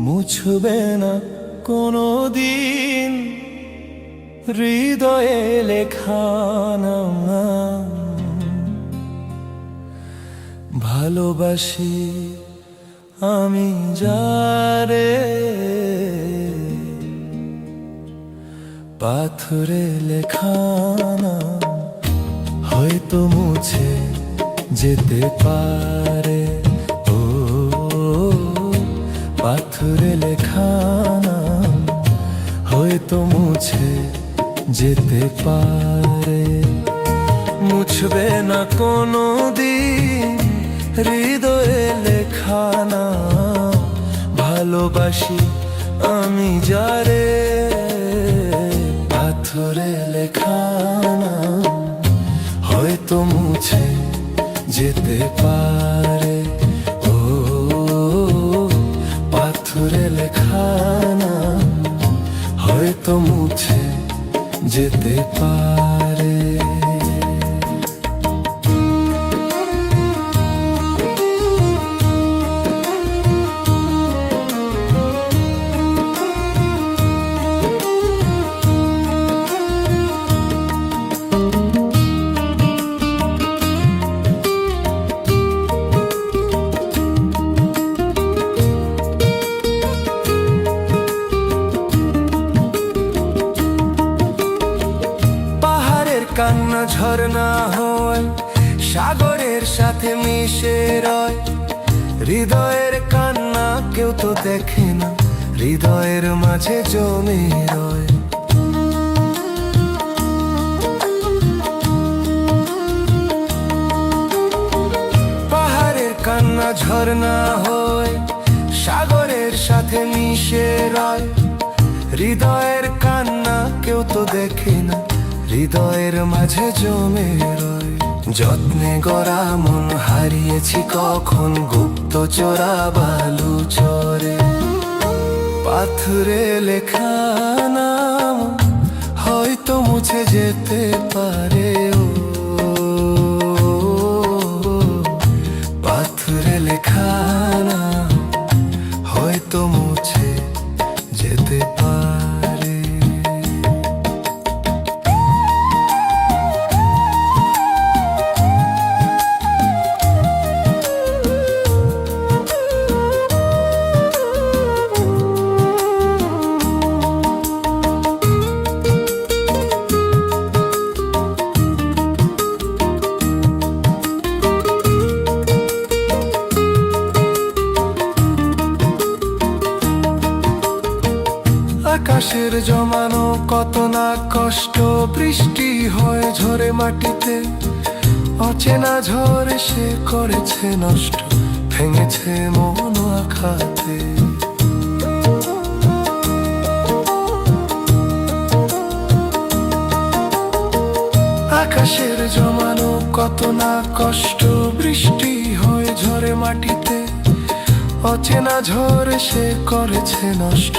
মুছবে না কোনো দিন হৃদয়ে লেখা নাম। ভালোবাসি আমি যারে, পাথরে লেখা নাম হয়তো মুছে যেতে পারে। ও পাথরে লেখা নাম হয়তো মুছে যেতে পারে। মুছবে না কোনো দিন হৃদয়ে লেখা নাম। ভালোবাসি আমি যারে, পাথরে লেখা নাম হয়তো মুছে যেতে পারে। ও পাথরে লেখা নাম হয়তো মুছে যেতে পারে। কান্না ঝরনা হয়, সাগরের সাথে মিশে রয়। হৃদয়ের কান্না কেউ তো দেখে না, হৃদয়ের মাঝে জমে রয়। পাহাড়ের কান্না ঝরনা হয়, সাগরের সাথে মিশে রয়। হৃদয়ের কান্না কেউ তো দেখে না, হৃদয়ের মাঝে জমে রয়। যত্নে গড়া মন হারিয়েছি কখন গুপ্ত চোরা বালু চরে। পাথরে লেখা নাম হয়তো মুছে যেতে পারে। ও পাথরে লেখা নাম হয়তো মুছে যেতে পারে। আকাশের জমানো কত না কষ্ট, বৃষ্টি হয় ঝরে মাটিতে। অচেনা ঝড় সে করেছে নষ্ট, ভেঙেছে মন আঘাতে। আকাশের জমানো কত না কষ্ট, বৃষ্টি হয় ঝরে মাটিতে। অচেনা ঝড় সে করেছে নষ্ট।